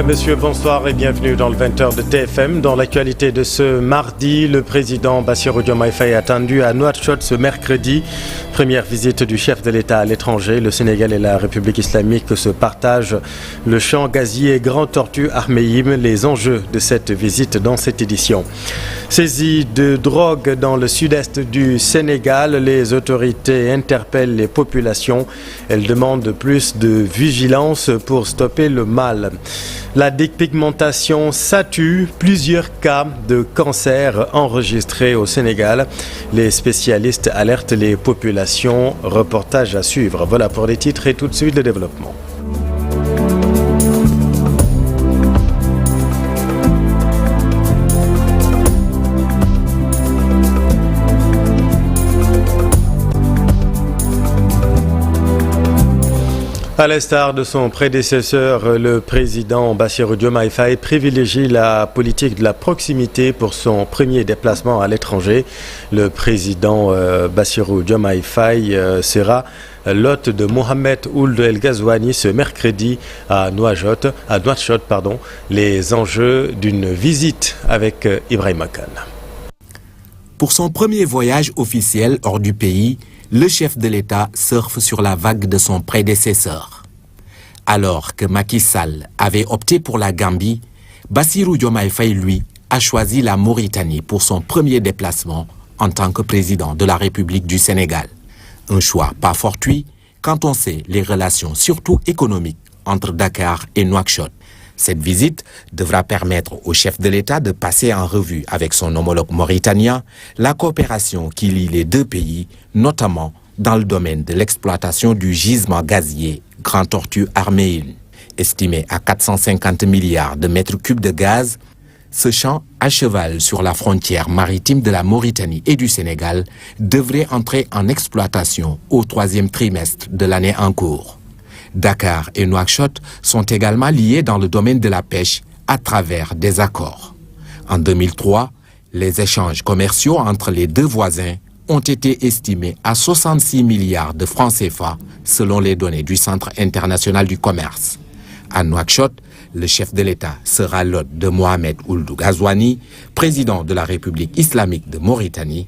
Messieurs, bonsoir et bienvenue dans le 20h de TFM. Dans l'actualité de ce mardi, le président Bassirou Diomaye Faye est attendu à Nouakchott ce mercredi. Première visite du chef de l'État à l'étranger. Le Sénégal et la République islamique se partagent le champ gazier Grand Tortue Ahmeyim. Les enjeux de cette visite dans cette édition. Saisie de drogue dans le sud-est du Sénégal, les autorités interpellent les populations. Elles demandent plus de vigilance pour stopper le mal. La dépigmentation s'attue, plusieurs cas de cancer enregistrés au Sénégal. Les spécialistes alertent les populations. Reportage à suivre. Voilà pour les titres et tout de suite le développement. À l'instar de son prédécesseur, le président Bassirou Diomaye Faye privilégie la politique de la proximité pour son premier déplacement à l'étranger. Le président Bassirou Diomaye Faye sera l'hôte de Mohamed Ould El Ghazouani ce mercredi à Nouakchott. Les enjeux d'une visite avec Ibrahim Khan. Pour son premier voyage officiel hors du pays, le chef de l'État surfe sur la vague de son prédécesseur. Alors que Macky Sall avait opté pour la Gambie, Bassirou Diomaye Faye, lui, a choisi la Mauritanie pour son premier déplacement en tant que président de la République du Sénégal. Un choix pas fortuit quand on sait les relations, surtout économiques, entre Dakar et Nouakchott. Cette visite devra permettre au chef de l'État de passer en revue avec son homologue mauritanien la coopération qui lie les deux pays, notamment dans le domaine de l'exploitation du gisement gazier Grand Tortue Ahmeyim. Estimé à 450 milliards de mètres cubes de gaz, ce champ à cheval sur la frontière maritime de la Mauritanie et du Sénégal devrait entrer en exploitation au troisième trimestre de l'année en cours. Dakar et Nouakchott sont également liés dans le domaine de la pêche à travers des accords. En 2003, les échanges commerciaux entre les deux voisins ont été estimés à 66 milliards de francs CFA selon les données du Centre international du commerce. À Nouakchott, le chef de l'État sera l'hôte de Mohamed Ould El Ghazouani, président de la République islamique de Mauritanie.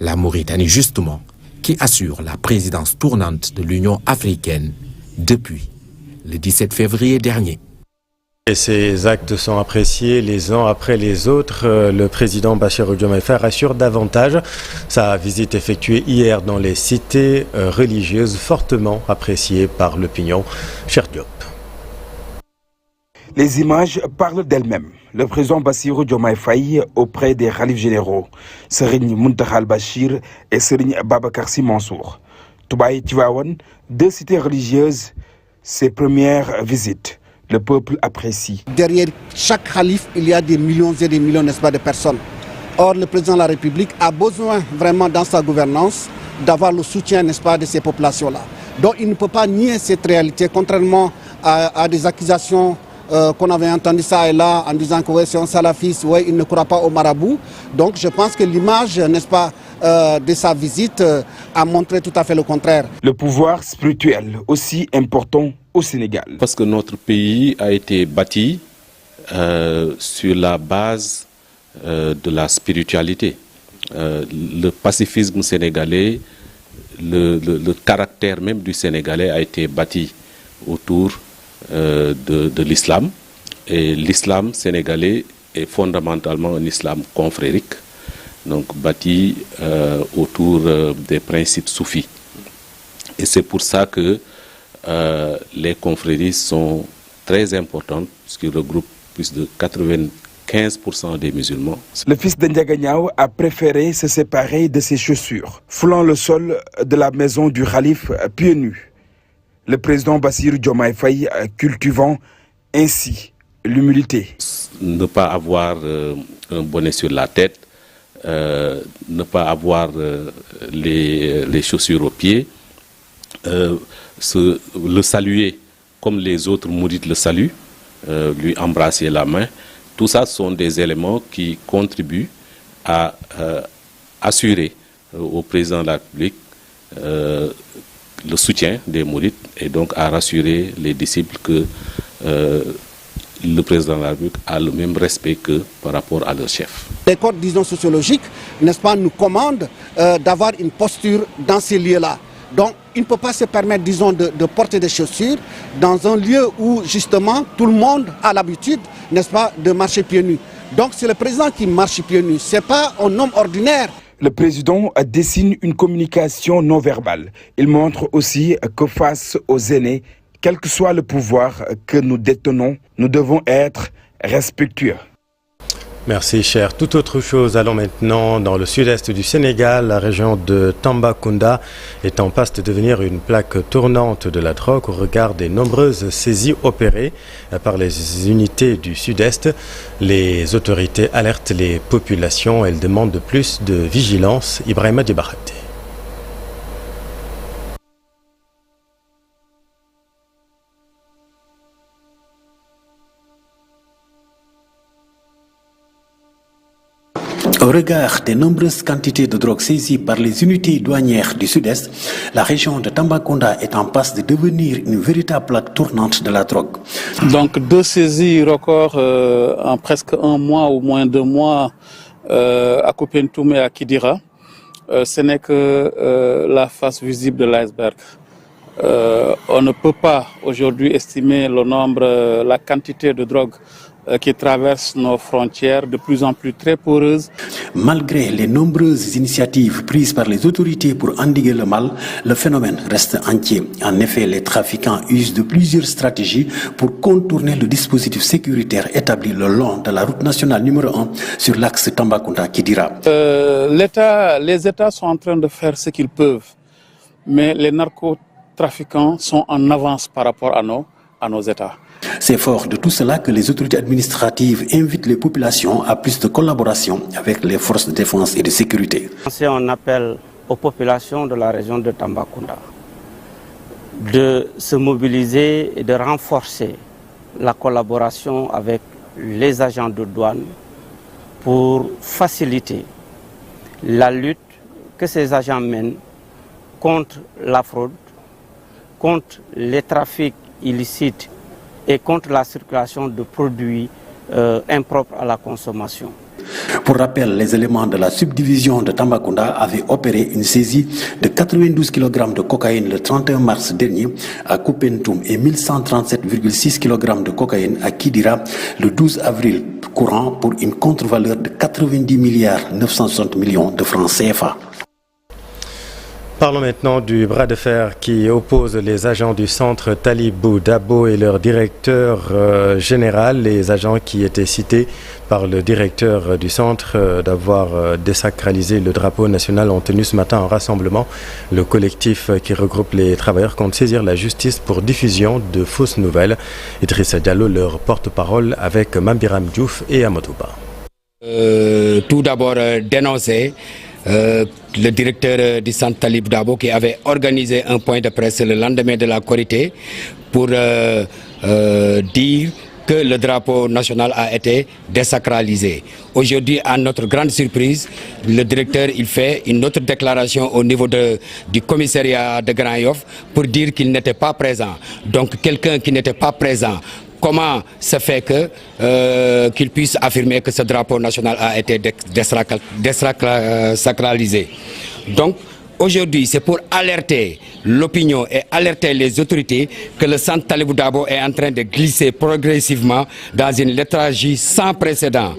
La Mauritanie, justement, qui assure la présidence tournante de l'Union africaine depuis le 17 février dernier. Et ces actes sont appréciés les uns après les autres. Le président Bassirou Diomaye Faye rassure davantage. Sa visite effectuée hier dans les cités religieuses fortement appréciée par l'opinion. Cher Diop. Les images parlent d'elles-mêmes. Le président Bassirou Diomaye Faye auprès des khalifes généraux, Serigne Mountakha Al-Bachir et Serigne Babacar Sy Mansour. Touba et Tivaouane, deux cités religieuses, ses premières visites. Le peuple apprécie. Derrière chaque calife, il y a des millions et des millions, n'est-ce pas, de personnes. Or, le président de la République a besoin vraiment dans sa gouvernance d'avoir le soutien, n'est-ce pas, de ces populations-là. Donc, il ne peut pas nier cette réalité, contrairement à des accusations qu'on avait entendues ça et là, en disant que ouais, c'est un salafiste, ouais, il ne croit pas au marabout. Donc, je pense que l'image, n'est-ce pas, de sa visite a montré tout à fait le contraire. Le pouvoir spirituel aussi important au Sénégal. Parce que notre pays a été bâti sur la base de la spiritualité. Le pacifisme sénégalais, le caractère même du Sénégalais a été bâti autour de l'islam. Et l'islam sénégalais est fondamentalement un islam confrérique, donc bâti autour des principes soufis. Et c'est pour ça que les confréries sont très importantes, puisqu'ils regroupent plus de 95% des musulmans. Le fils de Ndiaga Niao a préféré se séparer de ses chaussures, foulant le sol de la maison du khalife pieds nus. Le président Bassirou Diomaye Faye cultivant ainsi l'humilité. Ne pas avoir un bonnet sur la tête, ne pas avoir les chaussures aux pieds, le saluer comme les autres mourides le saluent, lui embrasser la main. Tout ça sont des éléments qui contribuent à assurer au président de la République le soutien des mourides et donc à rassurer les disciples que le président de la République a le même respect que par rapport à leur chef. Les codes, disons, sociologiques, n'est-ce pas, nous commandent d'avoir une posture dans ces lieux-là. Donc, il ne peut pas se permettre, disons, de porter des chaussures dans un lieu où, justement, tout le monde a l'habitude, n'est-ce pas, de marcher pieds nus. Donc, c'est le président qui marche pieds nus, ce n'est pas un homme ordinaire. Le président dessine une communication non verbale. Il montre aussi que face aux aînés, quel que soit le pouvoir que nous détenons, nous devons être respectueux. Merci cher. Tout autre chose, allons maintenant dans le sud-est du Sénégal. La région de Tambacounda est en passe de devenir une plaque tournante de la drogue au regard des nombreuses saisies opérées par les unités du sud-est. Les autorités alertent les populations. Elles demandent plus de vigilance. Ibrahima Diabakhate. Au regard des nombreuses quantités de drogue saisies par les unités douanières du Sud-Est, la région de Tambacounda est en passe de devenir une véritable plaque tournante de la drogue. Donc 2 saisies records en presque 1 mois ou moins 2 mois à Kopentoum et à Kidira. Ce n'est que la face visible de l'iceberg. On ne peut pas aujourd'hui estimer le nombre, la quantité de drogue qui traversent nos frontières, de plus en plus très poreuses. Malgré les nombreuses initiatives prises par les autorités pour endiguer le mal, le phénomène reste entier. En effet, les trafiquants usent de plusieurs stratégies pour contourner le dispositif sécuritaire établi le long de la route nationale numéro 1 sur l'axe Tambacounda-Kidira. Les États sont en train de faire ce qu'ils peuvent, mais les narcotrafiquants sont en avance par rapport à nos États. C'est fort de tout cela que les autorités administratives invitent les populations à plus de collaboration avec les forces de défense et de sécurité. On appelle aux populations de la région de Tambacounda de se mobiliser et de renforcer la collaboration avec les agents de douane pour faciliter la lutte que ces agents mènent contre la fraude, contre les trafics illicites et contre la circulation de produits impropres à la consommation. Pour rappel, les éléments de la subdivision de Tambacounda avaient opéré une saisie de 92 kg de cocaïne le 31 mars dernier à Kopentoum et 1137,6 kg de cocaïne à Kidira le 12 avril courant pour une contre-valeur de 90 milliards 960 millions de francs CFA. Parlons maintenant du bras de fer qui oppose les agents du centre Talibou Dabo et leur directeur général. Les agents qui étaient cités par le directeur du centre d'avoir désacralisé le drapeau national ont tenu ce matin un rassemblement. Le collectif qui regroupe les travailleurs compte saisir la justice pour diffusion de fausses nouvelles. Idrissa Diallo, leur porte-parole, avec Mambiram Diouf et Amadouba. Tout d'abord dénoncer le directeur du centre Talibou Dabo qui avait organisé un point de presse le lendemain de la Korité pour dire que le drapeau national a été désacralisé. Aujourd'hui, à notre grande surprise, le directeur il fait une autre déclaration au niveau du commissariat de Grand Yoff pour dire qu'il n'était pas présent. Donc quelqu'un qui n'était pas présent, comment se fait qu'il puisse affirmer que ce drapeau national a été désacralisé? Donc aujourd'hui, c'est pour alerter l'opinion et alerter les autorités que le centre Talibou Dabo est en train de glisser progressivement dans une léthargie sans précédent.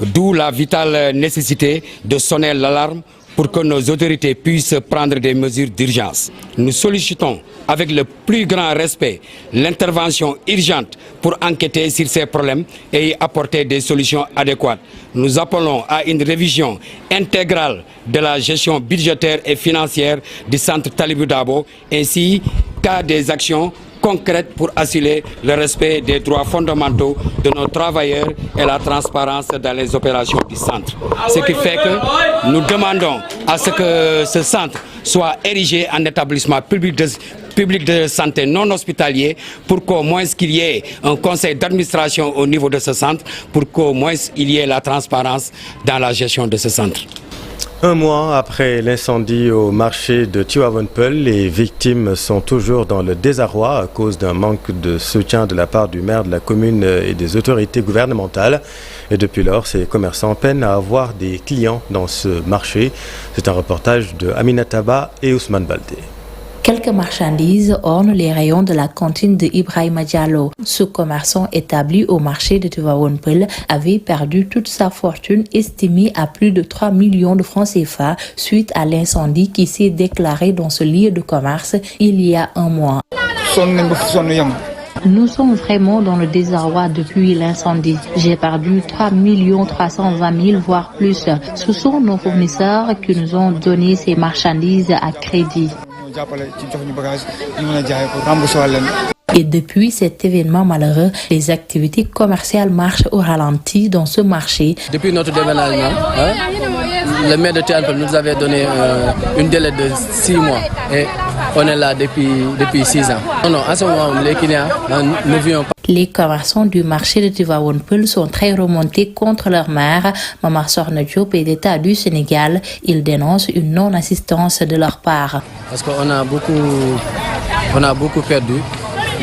D'où la vitale nécessité de sonner l'alarme pour que nos autorités puissent prendre des mesures d'urgence. Nous sollicitons avec le plus grand respect l'intervention urgente pour enquêter sur ces problèmes et y apporter des solutions adéquates. Nous appelons à une révision intégrale de la gestion budgétaire et financière du centre Talibou Dabo ainsi qu'à des actions concrètes pour assurer le respect des droits fondamentaux de nos travailleurs et la transparence dans les opérations du centre. Ce qui fait que nous demandons à ce que ce centre soit érigé en établissement public de santé non hospitalier pour qu'au moins qu'il y ait un conseil d'administration au niveau de ce centre, pour qu'au moins il y ait la transparence dans la gestion de ce centre. Un mois après l'incendie au marché de Tivaouane Peulh, les victimes sont toujours dans le désarroi à cause d'un manque de soutien de la part du maire de la commune et des autorités gouvernementales. Et depuis lors, ces commerçants peinent à avoir des clients dans ce marché. C'est un reportage de Aminata Ba et Ousmane Baldé. Quelques marchandises ornent les rayons de la cantine de Ibrahima Diallo. Ce commerçant établi au marché de Tivaouane Peulh avait perdu toute sa fortune estimée à plus de 3 millions de francs CFA suite à l'incendie qui s'est déclaré dans ce lieu de commerce il y a un mois. Nous sommes vraiment dans le désarroi depuis l'incendie. J'ai perdu 3 320 000 voire plus. Ce sont nos fournisseurs qui nous ont donné ces marchandises à crédit. Et depuis cet événement malheureux, les activités commerciales marchent au ralenti dans ce marché. Depuis notre déménagement, le maire de Tivaouane Peulh nous avait donné une délai de 6 mois et on est là depuis 6 ans. Non, à ce moment, les clients ne viennent pas. Les commerçants du marché de Tivaouane Peulh sont très remontés contre leur maire, Mama Sorna Diop et l'État du Sénégal. Ils dénoncent une non-assistance de leur part. Parce qu'on a beaucoup perdu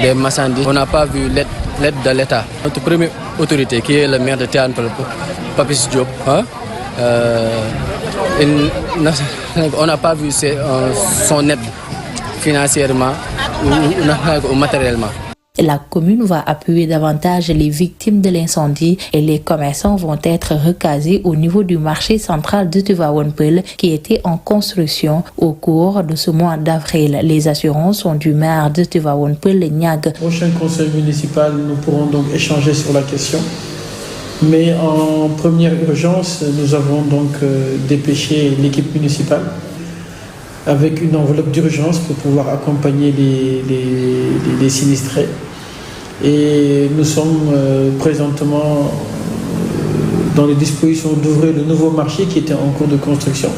des marchandises. On n'a pas vu l'aide de l'État. Notre première autorité, qui est le maire de Tivaouane Peulh, Papis Diop, on n'a pas vu son aide financièrement ou matériellement. La commune va appuyer davantage les victimes de l'incendie et les commerçants vont être recasés au niveau du marché central de Tivaouane Peulh qui était en construction au cours de ce mois d'avril. Les assurances sont du maire de Tivaouane Peulh, Niag. Au prochain conseil municipal, nous pourrons donc échanger sur la question. Mais en première urgence, nous avons donc dépêché l'équipe municipale avec une enveloppe d'urgence pour pouvoir accompagner les sinistrés. Et nous sommes présentement dans les dispositions d'ouvrir le nouveau marché qui était en cours de construction,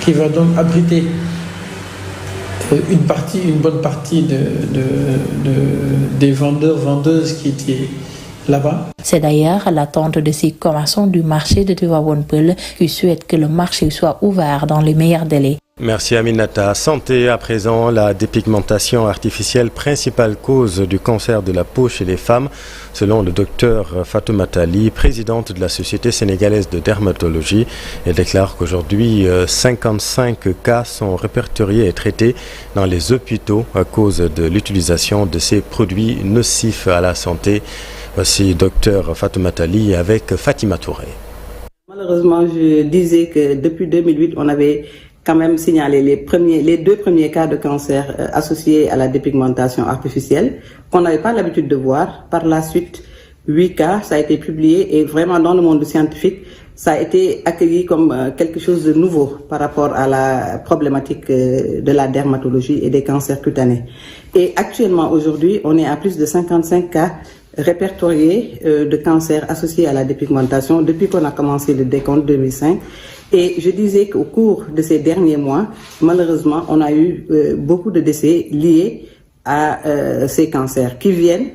qui va donc abriter une bonne partie des vendeuses qui étaient là-bas. C'est d'ailleurs l'attente de ces commerçants du marché de Tivaouane Peulh qui souhaitent que le marché soit ouvert dans les meilleurs délais. Merci Aminata. Santé à présent, la dépigmentation artificielle, principale cause du cancer de la peau chez les femmes, selon le docteur Fatoumata Ali, présidente de la Société sénégalaise de dermatologie. Elle déclare qu'aujourd'hui, 55 cas sont répertoriés et traités dans les hôpitaux à cause de l'utilisation de ces produits nocifs à la santé. Voici docteur Fatoumata Ali avec Fatima Touré. Malheureusement, je disais que depuis 2008, on avait quand même signalé les 2 premiers cas de cancer associés à la dépigmentation artificielle qu'on n'avait pas l'habitude de voir. Par la suite, 8 cas, ça a été publié et vraiment dans le monde scientifique, ça a été accueilli comme quelque chose de nouveau par rapport à la problématique de la dermatologie et des cancers cutanés. Et actuellement, aujourd'hui, on est à plus de 55 cas répertoriés de cancers associés à la dépigmentation depuis qu'on a commencé le décompte 2005. Et je disais qu'au cours de ces derniers mois, malheureusement, on a eu beaucoup de décès liés à ces cancers qui viennent,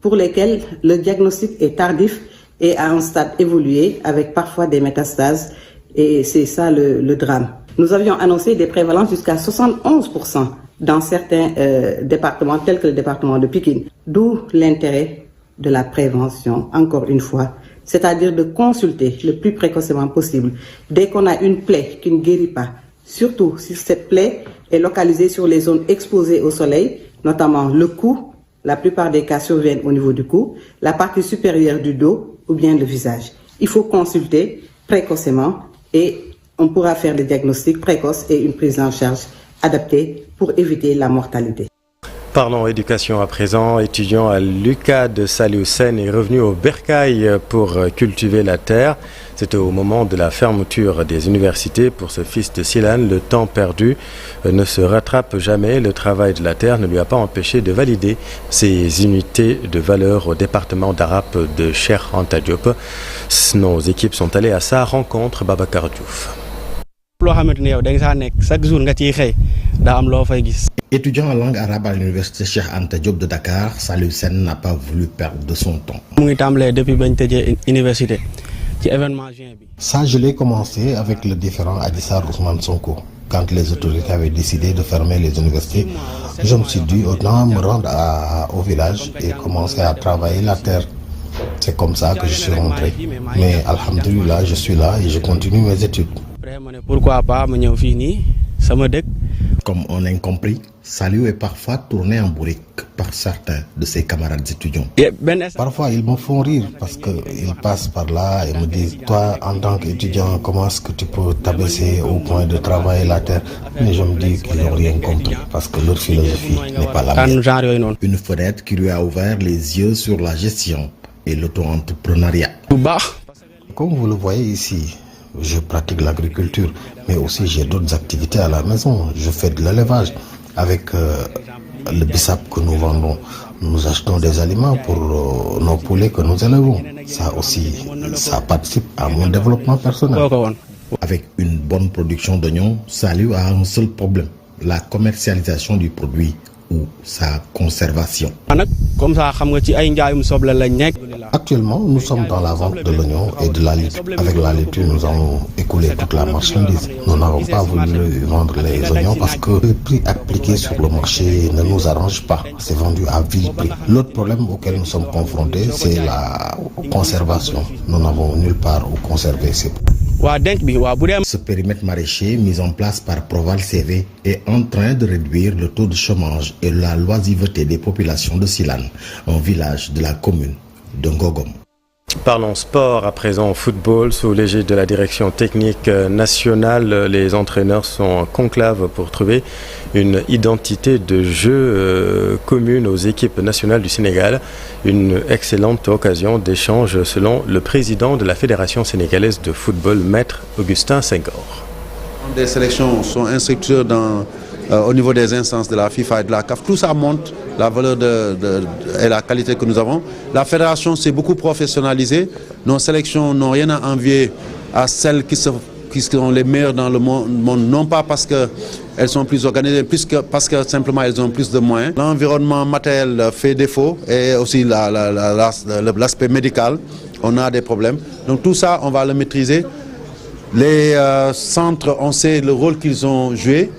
pour lesquels le diagnostic est tardif et à un stade évolué avec parfois des métastases. Et c'est ça le drame. Nous avions annoncé des prévalences jusqu'à 71% dans certains départements tels que le département de Pikine. D'où l'intérêt de la prévention, encore une fois. C'est-à-dire de consulter le plus précocement possible. Dès qu'on a une plaie qui ne guérit pas, surtout si cette plaie est localisée sur les zones exposées au soleil, notamment le cou, la plupart des cas surviennent au niveau du cou, la partie supérieure du dos ou bien le visage. Il faut consulter précocement et on pourra faire des diagnostics précoces et une prise en charge adaptée pour éviter la mortalité. Parlons éducation à présent. Étudiant à l'UCAD Salih Hussein est revenu au Bercail pour cultiver la terre. C'était au moment de la fermeture des universités. Pour ce fils de Silan, le temps perdu ne se rattrape jamais. Le travail de la terre ne lui a pas empêché de valider ses unités de valeur au département d'arabe de Cheikh Anta Diop. Nos équipes sont allées à sa rencontre, Babacar Diouf. Étudiant en langue arabe à l'université Cheikh Anta Diop de Dakar, Salih Hussein n'a pas voulu perdre de son temps. Depuis l'université, Ça, je l'ai commencé avec le différend Adissar Ousmane Sonko. Quand les autorités avaient décidé de fermer les universités, je me suis dit autant me rendre au village et commencer à travailler la terre. C'est comme ça que je suis rentré. Mais alhamdoulilah, je suis là et je continue mes études. Pourquoi pas Comme on a compris, Saliou est parfois tourné en bourrique par certains de ses camarades étudiants. Parfois, ils me font rire parce qu'ils passent par là et me disent « Toi, en tant qu'étudiant, comment est-ce que tu peux t'abaisser au point de travailler la terre ?» Mais je me dis qu'ils n'ont rien compris parce que leur philosophie n'est pas la mienne. Une fenêtre qui lui a ouvert les yeux sur la gestion et l'auto-entrepreneuriat. Comme vous le voyez ici, je pratique l'agriculture, mais aussi j'ai d'autres activités à la maison. Je fais de l'élevage. Avec le bissap que nous vendons, nous achetons des aliments pour nos poulets que nous élevons. Ça aussi, ça participe à mon développement personnel. Avec une bonne production d'oignons, Saliou a un seul problème, la commercialisation du produit ou sa conservation. Actuellement, nous sommes dans la vente de l'oignon et de la laitue. Avec la laitue, nous avons écoulé toute la marchandise. Nous n'avons pas voulu vendre les oignons parce que le prix appliqué sur le marché ne nous arrange pas. C'est vendu à vil prix. L'autre problème auquel nous sommes confrontés, c'est la conservation. Nous n'avons nulle part où conserver ces produits. Ce périmètre maraîcher mis en place par Proval CV est en train de réduire le taux de chômage et la loisiveté des populations de Silane, un village de la commune de Ngogom. Parlons sport à présent, football. Sous l'égide de la direction technique nationale, les entraîneurs sont en conclave pour trouver une identité de jeu commune aux équipes nationales du Sénégal. Une excellente occasion d'échange selon le président de la Fédération sénégalaise de football, Maître Augustin Senghor. Des sélections sont instructeurs au niveau des instances de la FIFA et de la CAF. Tout ça montre la valeur et la qualité que nous avons. La fédération s'est beaucoup professionnalisée. Nos sélections n'ont rien à envier à celles qui sont les meilleures dans le monde, non pas parce qu'elles sont plus organisées, parce que simplement elles ont plus de moyens. L'environnement matériel fait défaut et aussi l'aspect médical, on a des problèmes. Donc tout ça, on va le maîtriser. Les centres, on sait le rôle qu'ils ont joué.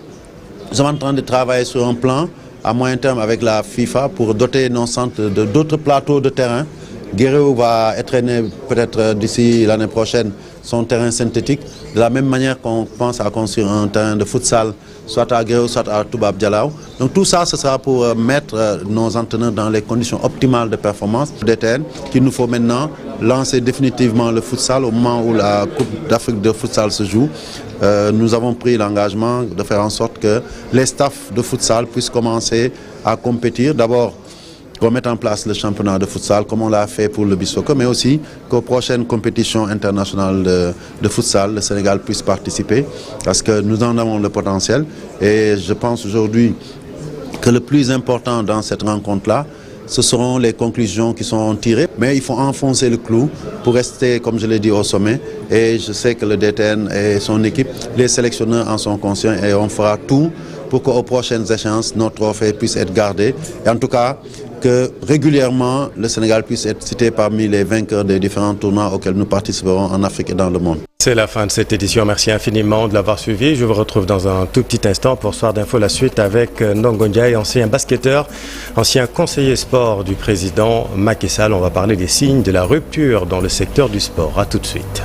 Nous sommes en train de travailler sur un plan à moyen terme avec la FIFA pour doter nos centres d'autres plateaux de terrain. Guéréo va entraîner peut-être d'ici l'année prochaine son terrain synthétique. De la même manière qu'on pense à construire un terrain de futsal, soit à Guéréo, soit à Toubab Dialaw. Donc tout ça, ce sera pour mettre nos entraîneurs dans les conditions optimales de performance. DTN, qu'il nous faut maintenant lancer définitivement le futsal au moment où la Coupe d'Afrique de futsal se joue. Nous avons pris l'engagement de faire en sorte que les staffs de futsal puissent commencer à compétir. D'abord, qu'on mette en place le championnat de futsal comme on l'a fait pour le beach soccer, mais aussi qu'aux prochaines compétitions internationales de futsal, le Sénégal puisse participer parce que nous en avons le potentiel. Et je pense aujourd'hui que le plus important dans cette rencontre-là, ce seront les conclusions qui seront tirées. Mais il faut enfoncer le clou pour rester, comme je l'ai dit, au sommet. Et je sais que le DTN et son équipe, les sélectionneurs en sont conscients et on fera tout pour qu'aux prochaines échéances, notre trophée puisse être gardé. Et en tout cas, que régulièrement, le Sénégal puisse être cité parmi les vainqueurs des différents tournois auxquels nous participerons en Afrique et dans le monde. C'est la fin de cette édition. Merci infiniment de l'avoir suivi. Je vous retrouve dans un tout petit instant pour Soir d'Info, la suite avec Ndongo Ndiaye, ancien basketteur, ancien conseiller sport du président Macky Sall. On va parler des signes de la rupture dans le secteur du sport. À tout de suite.